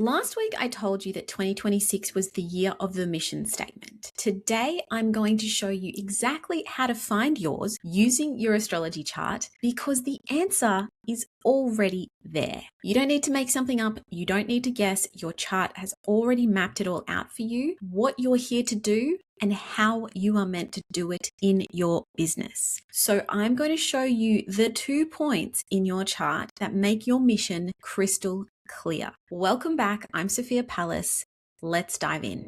Last week, I told you that 2026 was the year of the mission statement. Today, I'm going to show you exactly how to find yours using your astrology chart because the answer is already there. You don't need to make something up. You don't need to guess. Your chart has already mapped it all out for you, what you're here to do, and how you are meant to do it in your business. So I'm going to show you the 2 points in your chart that make your mission crystal clear. Welcome back. I'm Sophia Palace. Let's dive in.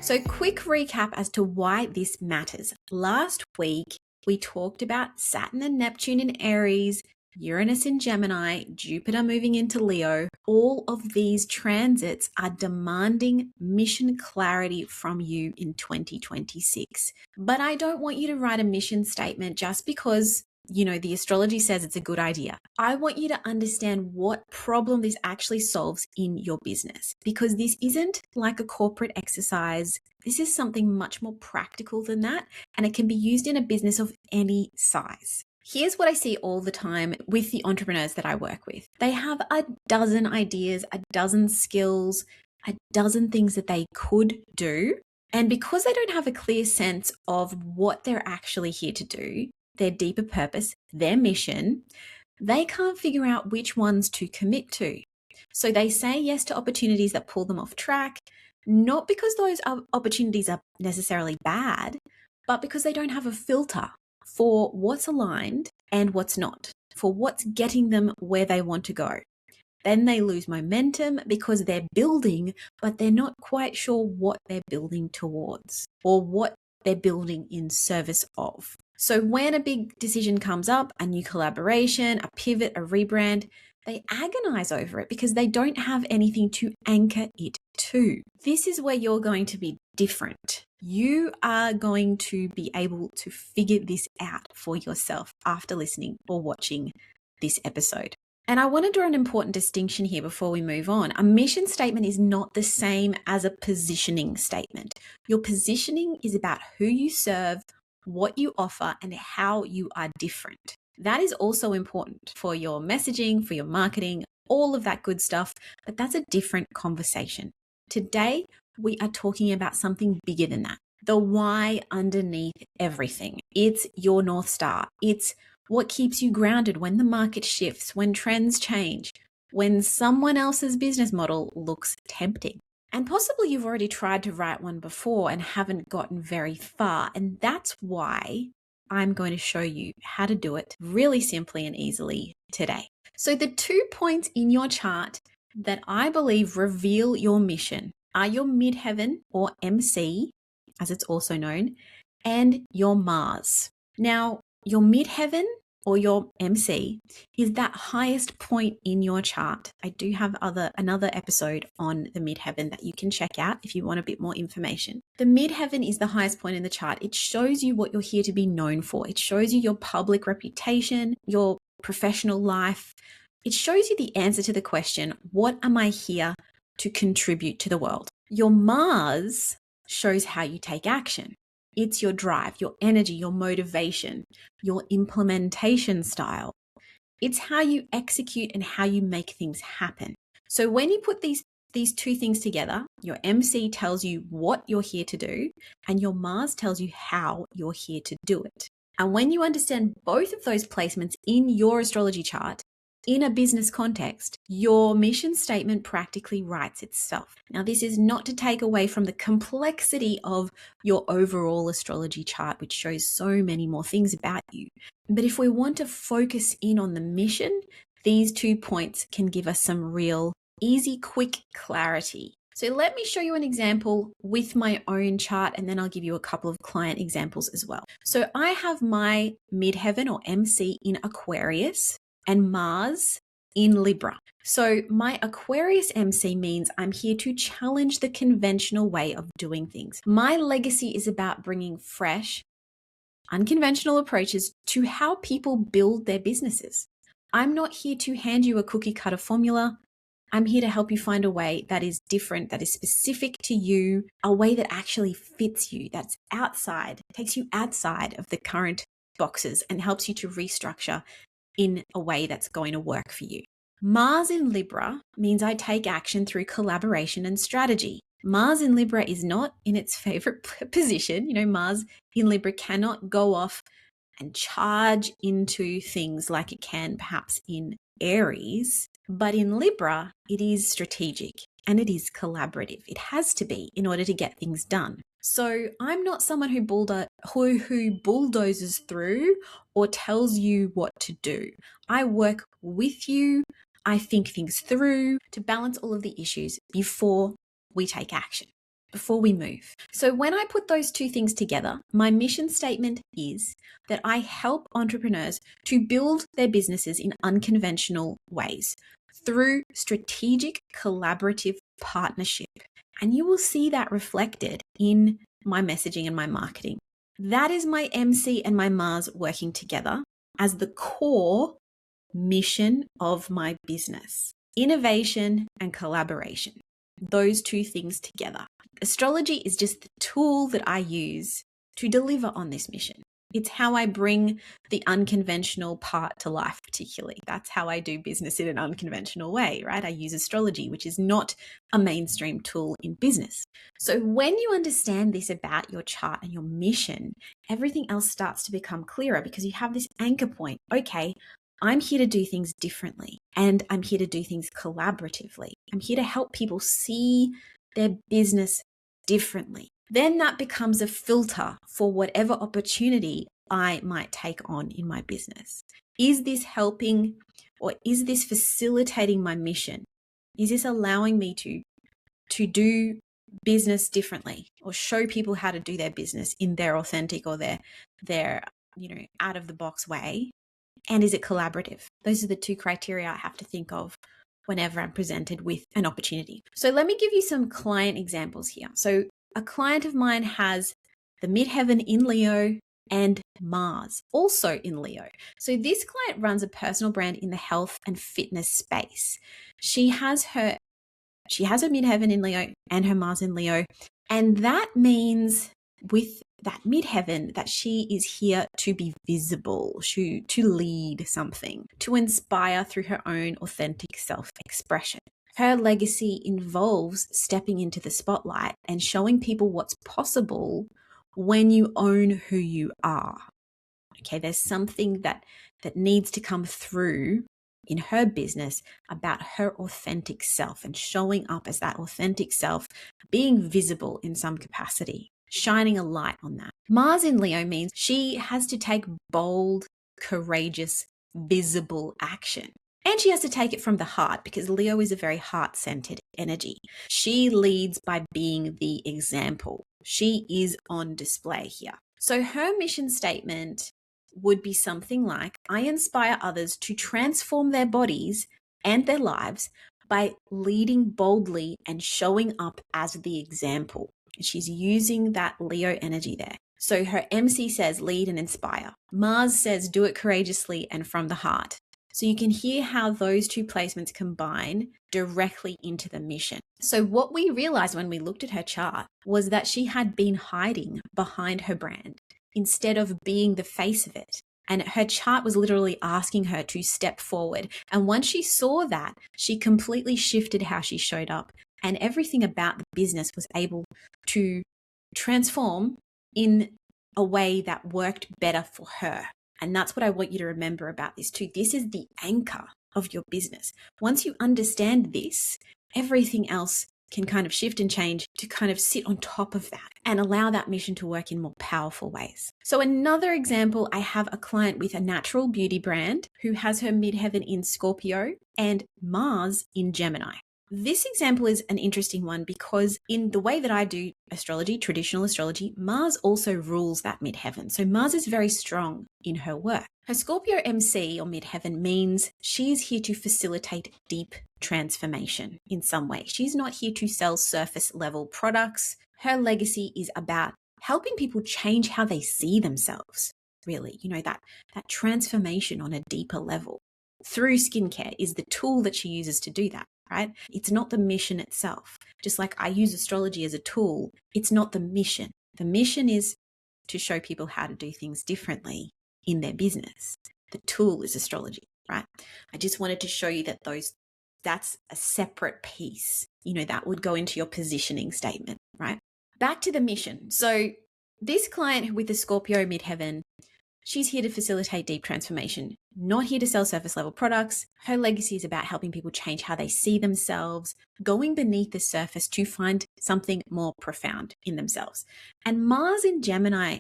So quick recap as to why this matters. Last week, we talked about Saturn and Neptune in Aries, Uranus in Gemini, Jupiter moving into Leo. All of these transits are demanding mission clarity from you in 2026. But I don't want you to write a mission statement just because the astrology says it's a good idea. I want you to understand what problem this actually solves in your business, because this isn't like a corporate exercise. This is something much more practical than that, and it can be used in a business of any size. Here's what I see all the time with the entrepreneurs that I work with. They have a dozen ideas, a dozen skills, a dozen things that they could do. And because they don't have a clear sense of what they're actually here to do, their deeper purpose, their mission, they can't figure out which ones to commit to. So they say yes to opportunities that pull them off track, not because those opportunities are necessarily bad, but because they don't have a filter for what's aligned and what's not, for what's getting them where they want to go. Then they lose momentum because they're building, but they're not quite sure what they're building towards or what they're building in service of. So when a big decision comes up, a new collaboration, a pivot, a rebrand, they agonize over it because they don't have anything to anchor it to. This is where you're going to be different. You are going to be able to figure this out for yourself after listening or watching this episode. And I want to draw an important distinction here before we move on. A mission statement is not the same as a positioning statement. Your positioning is about who you serve, what you offer, and how you are different. That is also important for your messaging, for your marketing, all of that good stuff, but that's a different conversation. Today, we are talking about something bigger than that. The why underneath everything. It's your North Star. It's what keeps you grounded when the market shifts, when trends change, when someone else's business model looks tempting. And possibly you've already tried to write one before and haven't gotten very far. And that's why I'm going to show you how to do it really simply and easily today. So the 2 points in your chart that I believe reveal your mission are your Midheaven, or MC, as it's also known, and your Mars. Now, your Midheaven or your MC is that highest point in your chart. I do have another episode on the Midheaven that you can check out if you want a bit more information. The Midheaven is the highest point in the chart. It shows you what you're here to be known for. It shows you your public reputation, your professional life. It shows you the answer to the question, what am I here to contribute to the world? Your Mars shows how you take action. It's your drive, your energy, your motivation, your implementation style. It's how you execute and how you make things happen. So when you put these 2 things together, your MC tells you what you're here to do, and your Mars tells you how you're here to do it. And when you understand both of those placements in your astrology chart, in a business context, your mission statement practically writes itself. Now, this is not to take away from the complexity of your overall astrology chart, which shows so many more things about you. But if we want to focus in on the mission, these 2 points can give us some real easy, quick clarity. So let me show you an example with my own chart, and then I'll give you a couple of client examples as well. So I have my Midheaven or MC in Aquarius and Mars in Libra. So my Aquarius MC means I'm here to challenge the conventional way of doing things. My legacy is about bringing fresh, unconventional approaches to how people build their businesses. I'm not here to hand you a cookie cutter formula. I'm here to help you find a way that is different, that is specific to you, a way that actually fits you, that's outside, takes you outside of the current boxes and helps you to restructure in a way that's going to work for you. Mars in Libra means I take action through collaboration and strategy. Mars in Libra is not in its favorite position. Mars in Libra cannot go off and charge into things like it can perhaps in Aries. But in Libra, it is strategic and it is collaborative. It has to be in order to get things done. So I'm not someone who bulldozes through or tells you what to do. I work with you. I think things through to balance all of the issues before we take action, before we move. So when I put those two things together, my mission statement is that I help entrepreneurs to build their businesses in unconventional ways through strategic collaborative partnership. And you will see that reflected in my messaging and my marketing. That is my MC and my Mars working together as the core mission of my business. Innovation and collaboration. Those two things together. Astrology is just the tool that I use to deliver on this mission. It's how I bring the unconventional part to life, particularly. That's how I do business in an unconventional way, right? I use astrology, which is not a mainstream tool in business. So when you understand this about your chart and your mission, everything else starts to become clearer because you have this anchor point. Okay, I'm here to do things differently and I'm here to do things collaboratively. I'm here to help people see their business differently. Then that becomes a filter for whatever opportunity I might take on in my business. Is this helping or is this facilitating my mission? Is this allowing me to do business differently or show people how to do their business in their authentic or their out of the box way? And is it collaborative? Those are the two criteria I have to think of whenever I'm presented with an opportunity. So let me give you some client examples here. So a client of mine has the Midheaven in Leo and Mars also in Leo. So this client runs a personal brand in the health and fitness space. She has her Midheaven in Leo and her Mars in Leo. And that means with that Midheaven that she is here to be visible, to lead something, to inspire through her own authentic self-expression. Her legacy involves stepping into the spotlight and showing people what's possible when you own who you are. Okay, there's something that needs to come through in her business about her authentic self and showing up as that authentic self, being visible in some capacity, shining a light on that. Mars in Leo means she has to take bold, courageous, visible action. And she has to take it from the heart because Leo is a very heart-centered energy. She leads by being the example. She is on display here. So her mission statement would be something like, I inspire others to transform their bodies and their lives by leading boldly and showing up as the example. She's using that Leo energy there. So her MC says lead and inspire. Mars says do it courageously and from the heart. So you can hear how those two placements combine directly into the mission. So what we realized when we looked at her chart was that she had been hiding behind her brand instead of being the face of it. And her chart was literally asking her to step forward. And once she saw that, she completely shifted how she showed up. And everything about the business was able to transform in a way that worked better for her. And that's what I want you to remember about this too. This is the anchor of your business. Once you understand this, everything else can kind of shift and change to kind of sit on top of that and allow that mission to work in more powerful ways. So another example, I have a client with a natural beauty brand who has her midheaven in Scorpio and Mars in Gemini. This example is an interesting one because in the way that I do astrology, traditional astrology, Mars also rules that midheaven. So Mars is very strong in her work. Her Scorpio MC or midheaven means she is here to facilitate deep transformation in some way. She's not here to sell surface level products. Her legacy is about helping people change how they see themselves, really. That transformation on a deeper level through skincare is the tool that she uses to do that. Right? It's not the mission itself. Just like I use astrology as a tool, it's not the mission. The mission is to show people how to do things differently in their business. The tool is astrology, right? I just wanted to show you that that's a separate piece. That would go into your positioning statement, right? Back to the mission. So this client with the Scorpio midheaven, she's here to facilitate deep transformation, not here to sell surface level products. Her legacy is about helping people change how they see themselves, going beneath the surface to find something more profound in themselves. And Mars in Gemini,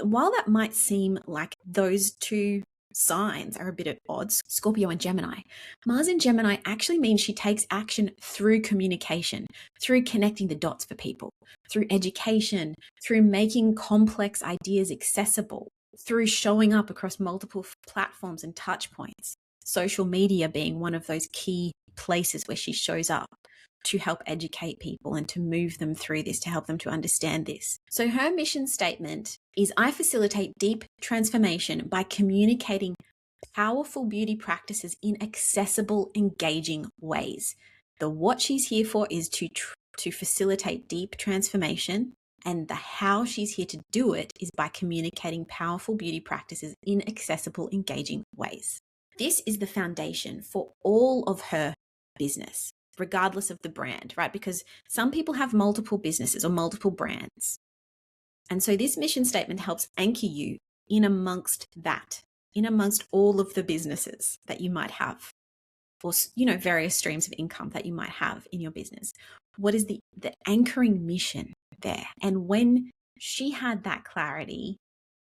while that might seem like those two signs are a bit at odds, Scorpio and Gemini, Mars in Gemini actually means she takes action through communication, through connecting the dots for people, through education, through making complex ideas accessible, through showing up across multiple platforms and touch points, social media being one of those key places where she shows up to help educate people and to move them through this, to help them to understand this. So her mission statement is, I facilitate deep transformation by communicating powerful beauty practices in accessible, engaging ways. What she's here for is to facilitate deep transformation, and the how she's here to do it is by communicating powerful beauty practices in accessible, engaging ways. This is the foundation for all of her business, regardless of the brand, right? Because some people have multiple businesses or multiple brands. And so this mission statement helps anchor you in amongst that, in amongst all of the businesses that you might have, or, various streams of income that you might have in your business. What is the anchoring mission there? And when she had that clarity,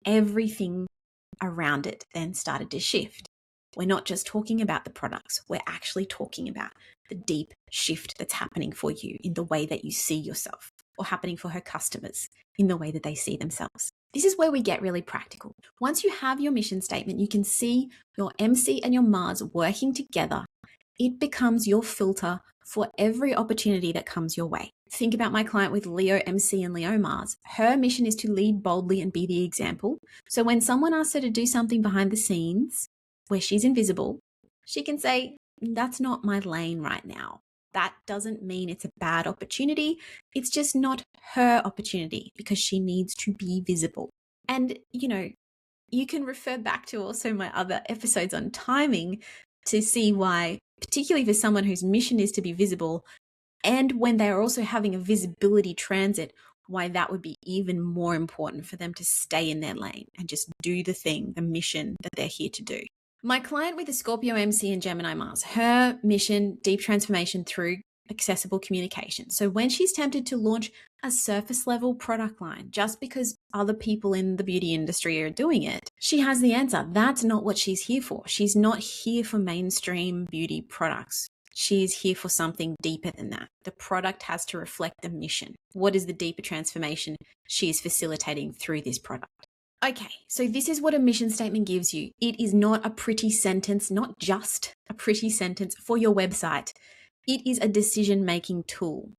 everything around it then started to shift. We're not just talking about the products, we're actually talking about the deep shift that's happening for you in the way that you see yourself, or happening for her customers in the way that they see themselves. This is where we get really practical. Once you have your mission statement, you can see your MC and your Mars working together. It becomes your filter for every opportunity that comes your way. Think about my client with Leo MC and Leo Mars. Her mission is to lead boldly and be the example. So when someone asks her to do something behind the scenes where she's invisible, she can say, that's not my lane right now. That doesn't mean it's a bad opportunity. It's just not her opportunity because she needs to be visible. And, you can refer back to also my other episodes on timing to see why, particularly for someone whose mission is to be visible, and when they're also having a visibility transit, why that would be even more important for them to stay in their lane and just do the thing, the mission that they're here to do. My client with the Scorpio MC and Gemini Mars, her mission, deep transformation through accessible communication. So when she's tempted to launch a surface level product line just because other people in the beauty industry are doing it, she has the answer. That's not what she's here for. She's not here for mainstream beauty products. She's here for something deeper than that. The product has to reflect the mission. What is the deeper transformation she is facilitating through this product? Okay, so this is what a mission statement gives you. It is not a pretty sentence, not just a pretty sentence for your website. It is a decision-making tool.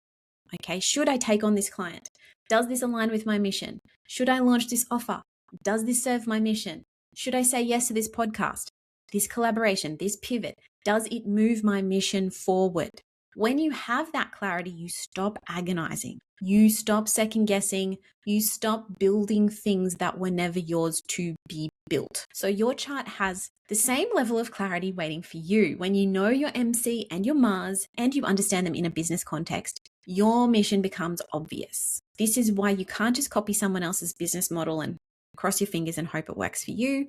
Okay, should I take on this client? Does this align with my mission? Should I launch this offer? Does this serve my mission? Should I say yes to this podcast, this collaboration, this pivot? Does it move my mission forward? When you have that clarity, you stop agonizing. You stop second guessing. You stop building things that were never yours to be built. So your chart has the same level of clarity waiting for you. When you know your MC and your Mars and you understand them in a business context, your mission becomes obvious. This is why you can't just copy someone else's business model and cross your fingers and hope it works for you.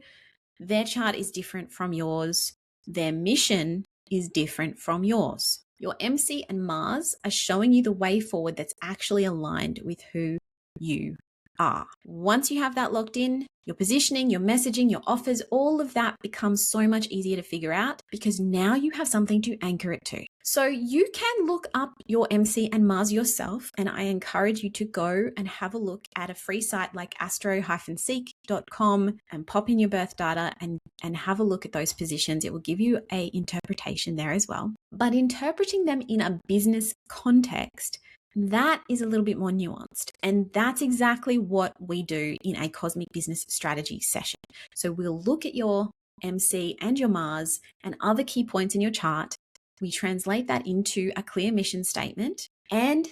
Their chart is different from yours. Their mission is different from yours. Your MC and Mars are showing you the way forward that's actually aligned with who you are. Once you have that locked in, your positioning, your messaging, your offers, all of that becomes so much easier to figure out because now you have something to anchor it to. So you can look up your MC and Mars yourself, and I encourage you to go and have a look at a free site like astro-seek.com and pop in your birth data and have a look at those positions. It will give you an interpretation there as well. But interpreting them in a business context, that is a little bit more nuanced. And that's exactly what we do in a cosmic business strategy session. So we'll look at your MC and your Mars and other key points in your chart. We translate that into a clear mission statement, and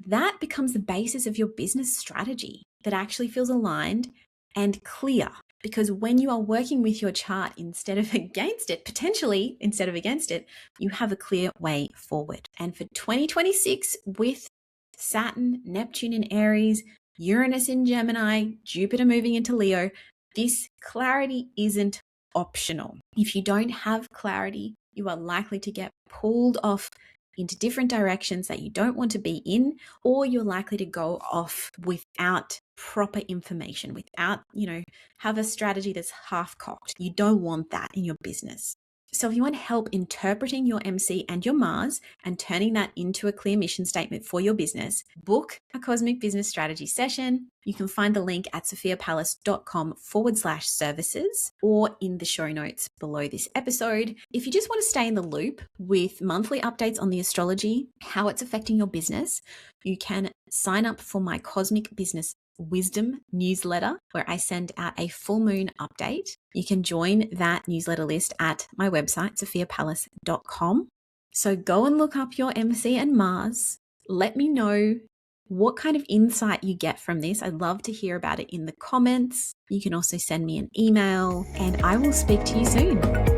that becomes the basis of your business strategy that actually feels aligned and clear. Because when you are working with your chart instead of against it, potentially instead of against it, you have a clear way forward. And for 2026, with Saturn, Neptune in Aries, Uranus in Gemini, Jupiter moving into Leo, this clarity isn't optional. If you don't have clarity, you are likely to get pulled off into different directions that you don't want to be in, or you're likely to go off without proper information, without, have a strategy that's half cocked. You don't want that in your business. So if you want help interpreting your MC and your Mars and turning that into a clear mission statement for your business, book a Cosmic Business Strategy session. You can find the link at sophiapalace.com/services or in the show notes below this episode. If you just want to stay in the loop with monthly updates on the astrology, how it's affecting your business, you can sign up for my Cosmic Business Wisdom newsletter, where I send out a full moon update. You can join that newsletter list at my website, sophiapalace.com. So go and look up your MC and Mars. Let me know what kind of insight you get from this. I'd love to hear about it in the comments. You can also send me an email, and I will speak to you soon.